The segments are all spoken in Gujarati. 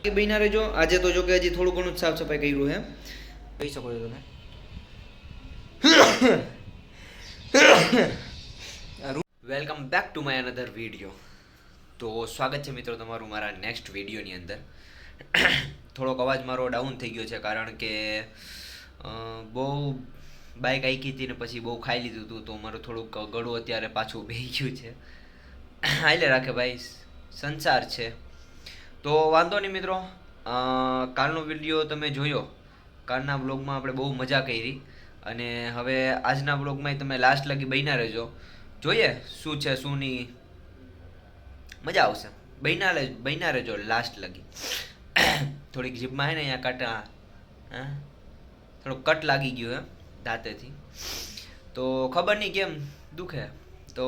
કે બિના રહેજો આજે તો જો કે હજી થોડું ઘણું સાફ સફાઈ કર્યું હે કહી શકો છો તમે welcome back to my another video. તો સ્વાગત છે મિત્રો તમારું મારા નેક્સ્ટ વિડીયોની અંદર। થોડોક અવાજ મારો ડાઉન થઈ ગયો છે કારણ કે બહુ બાઇક આંકી હતી ને પછી બહુ ખાઈ લીધું હતું તો મારું થોડુંક ગળું અત્યારે પાછું બેહી ગયું છે। હાલે રાખે ભાઈ, સંસાર છે। તો વાંધો નહીં મિત્રો, કાલનો વિડીયો તમે જોયો, કાલના બ્લોગમાં આપણે બહુ મજા કરી અને હવે આજના બ્લોગમાં તમે લાસ્ટ લગી બન્યા રહેજો। જોઈએ શું છે શું નહીં, મજા આવશે। બન્યા રહેજો લાસ્ટ લગી। થોડીક જીભમાં હે ને અહીંયા કટ થોડુંક કટ લાગી ગયું હે દાંતેથી, તો ખબર નહીં કેમ દુખે, તો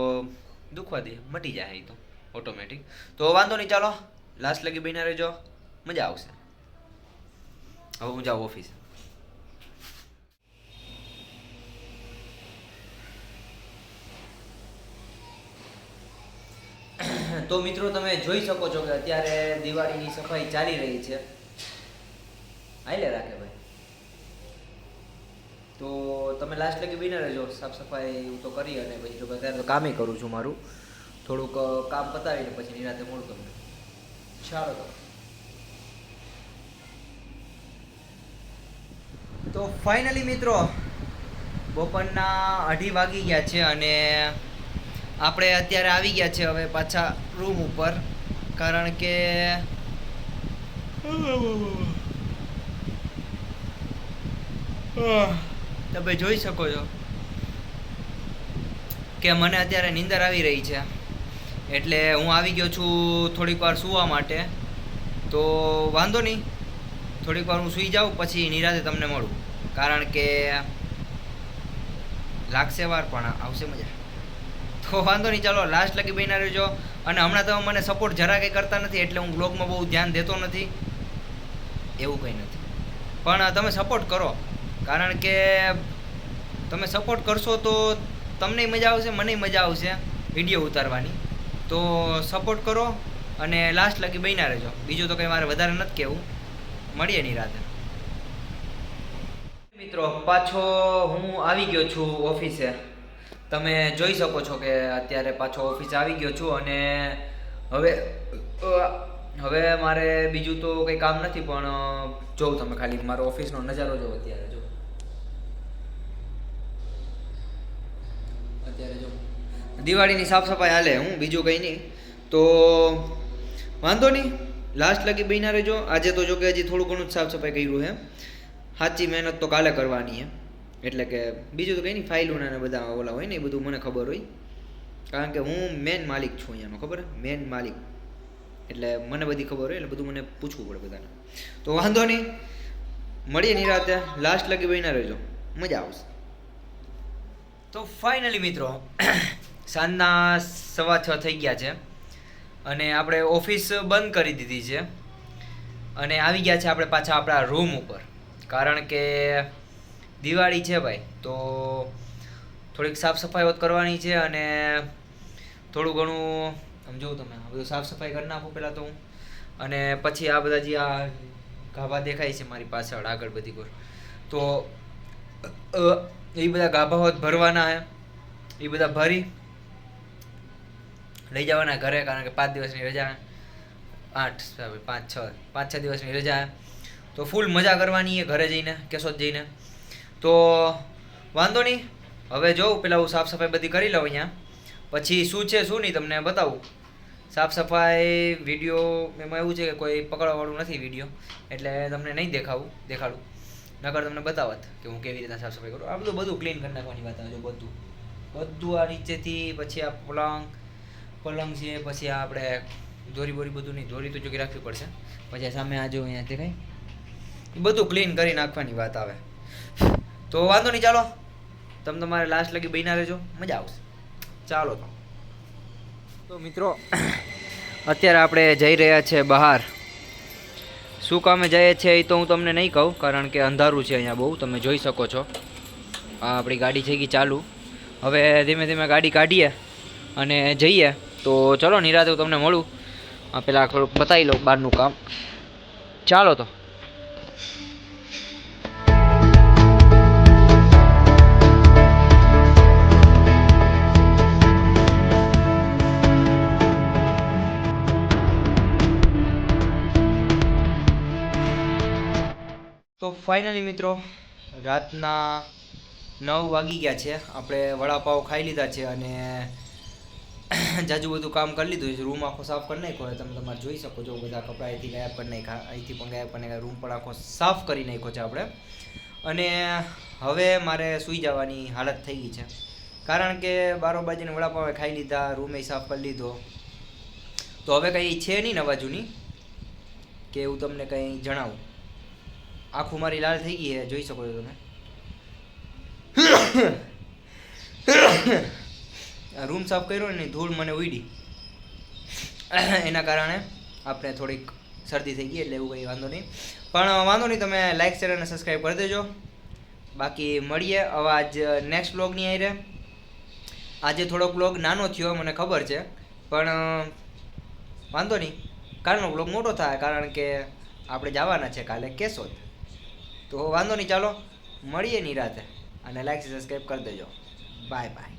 દુખવા દે, મટી જાય એ તો ઓટોમેટિક। તો વાંધો નહીં, ચાલો લાસ્ટ લગી બન્યા રહેજો, મજા આવશે। હવે હું જાઉં ઓફિસ। તો મિત્રો તમે જોઈ શકો છો કે અત્યારે દિવાળીની સફાઈ ચાલી રહી છે। હાલે રાખે ભાઈ, તો તમે લાસ્ટ લગી બન્યા રહેજો। સાફ સફાઈ હું તો કરી અને પછી જો અત્યારે તો કામે કરું છું, મારું થોડુંક કામ પતાવીને પછી નિરાતે મળું તમને। ચાલો તો ફાઇનલી મિત્રો બપોરના 2:30 વાગી ગયા છે અને આપણે અત્યારે આવી ગયા છે હવે પાછા રૂમ ઉપર, કારણ કે તમે જોઈ શકો છો કે મને અત્યારે નીંદર આવી રહી છે, એટલે હું આવી ગયો છું થોડીક વાર સૂવા માટે। તો વાંધો નહીં, થોડીક વાર હું સૂઈ જાઉં પછી નિરાતે તમને મળું, કારણ કે લાગશે વાર પણ આવશે મજા। તો વાંધો નહીં, ચાલો લાસ્ટ લગી બન્યા રહેજો। અને હમણાં તમે મને સપોર્ટ જરા કંઈ કરતા નથી એટલે હું બ્લોગમાં બહુ ધ્યાન દેતો નથી, એવું કંઈ નથી, પણ તમે સપોર્ટ કરો, કારણ કે તમે સપોર્ટ કરશો તો તમને મજા આવશે, મને મજા આવશે વિડીયો ઉતારવાની। તો સપોર્ટ કરો અને લાસ્ટ લગી બન્યા રહેજો, બીજું તો કંઈ મારે વધારે નથી કહેવું। મળીએ નહીં રાતે મિત્રો। પાછો હું આવી ગયો છું ઓફિસે, તમે જોઈ શકો છો કે અત્યારે પાછો ઓફિસે આવી ગયો છું અને હવે મારે બીજું તો કંઈ કામ નથી, પણ જોઉં તમે ખાલી મારો ઓફિસનો નજારો જો અત્યારે જો દિવાળીની સાફ સફાઈ હાલે, હું બીજું કંઈ નહીં। તો વાંધો નહીં, લાસ્ટ લગી બન્યા રહેજો। આજે તો જો કે હજી થોડું ઘણું જ સાફ સફાઈ કર્યું છે, સાચી મહેનત તો કાલે કરવાની છે, એટલે કે બીજું તો કંઈ નહીં, ફાઇલોના ને બધા ઓલા હોય ને એ બધું મને ખબર હોય, કારણ કે હું મેન માલિક છું અહીંયાનો, ખબર હે, મેન માલિક એટલે મને બધી ખબર હોય, એટલે બધું મને પૂછવું પડે બધાને। તો વાંધો નહીં, મળીએ નિરાતે, લાસ્ટ લગી બન્યા રહેજો, મજા આવશે। તો ફાઇનલી મિત્રો સાંજના 6:15 થઈ ગયા છે અને આપણે ઓફિસ બંધ કરી દીધી છે અને આવી ગયા છે આપણે પાછા આપણા રૂમ ઉપર, કારણ કે દિવાળી છે ભાઈ, તો થોડીક સાફ સફાઈ કરવાની છે અને થોડું ઘણું સમજો તમે બધું સાફ સફાઈ કરી નાખું પહેલાં તો હું, અને પછી આ બધા જે આ ગાભા દેખાય છે મારી પાછળ આગળ બધી કોર, તો એ બધા ગાભા ભરવાના છે, એ બધા ભરી લઈ જવાના ઘરે, કારણ કે 5 દિવસની રજા, 5-6 દિવસની રજા, તો ફૂલ મજા કરવાની છે ઘરે જઈને, કેશોદ જઈને। તો વાંધો નહીં, હવે જોઉં પહેલાં હું સાફ સફાઈ બધી કરી લઉં અહીંયા, પછી શું છે શું નહીં તમને બતાવું। સાફ સફાઈ વિડીયો એમાં એવું છે કે કોઈ પકડવાવાળું નથી વિડીયો, એટલે તમને નહીં દેખાડું, નકર તમને બતાવત કે હું કેવી રીતે સાફ સફાઈ કરું। આ બધું ક્લીન કરી નાખવાની વાત આવે છે, બધું આ નીચેથી, પછી આ પલંગ છે, પછી આ આપણે દોરી બોરી બધું નહીં, દોરી તો જોકે રાખવી પડશે, પછી આ સામે આ જો અહીંયા દેખાય, એ બધું ક્લીન કરી નાખવાની વાત આવે। તો વાંધો નહીં, ચાલો તમે તમારે લાસ્ટ લગી બન્યા રહેજો, મજા આવશે। ચાલો તો મિત્રો અત્યારે આપણે જઈ રહ્યા છે બહાર, શું કામે જઈએ છીએ એ તો હું તમને નહીં કહું, કારણ કે અંધારું છે અહીંયા બહુ, તમે જોઈ શકો છો। આ આપણી ગાડી થઈ ગઈ ચાલુ, હવે ધીમે ધીમે ગાડી કાઢીએ અને જઈએ। તો ચલો નિરાતે હું તમને મળું, પહેલાં થોડુંક બતાવી લઉં બહારનું કામ। ચાલો તો તો ફાઇનલી મિત્રો રાતના 9 વાગી ગયા છે. આપણે વડાપાવ ખાઈ લીધા છે અને જાજુ બધું કામ કરી લીધું છે. રૂમ આખો સાફ કરી નાખ્યો. તમે તમારે જોઈ શકો છો, બધા કપડા અહીંથી ગાયબ કરી નાખ્યા, અહીંથી પણ ગાયબ કરી નાખ્યા. રૂમ પણ આખો સાફ કરી નાખ્યો છે આપણે. અને હવે મારે સૂઈ જવાની હાલત થઈ ગઈ છે, કારણ કે 12 વાગ્યાને વડાપાવ ખાઈ લીધા, રૂમે સાફ કરી લીધો. તો હવે કંઈ છે નહીં નવા જૂની કે એવું તમને કંઈ જણાવું. આખું મારી લાલ થઈ ગઈ છે, જોઈ શકો છો તમે. રૂમ સાફ કર્યો ને ધૂળ મને ઉડી, એના કારણે આપણે થોડીક શરદી થઈ ગઈ, એટલે એવું કંઈ વાંધો નહીં. પણ વાંધો નહીં, તમે લાઈક શેર અને સબસ્ક્રાઈબ કરી દેજો. બાકી મળીએ હવે આજ નેક્સ્ટ વ્લોગની આવી રહે. આજે થોડોક વ્લોગ નાનો થયો મને ખબર છે, પણ વાંધો નહીં, કાલનો વ્લોગ મોટો થાય, કારણ કે આપણે જવાના છે કાલે કેશોદ. તો વાંધો નહીં, ચાલો મળીએ નિરાતે, અને લાઈક સબસ્ક્રાઈબ કરી દેજો. Bye bye.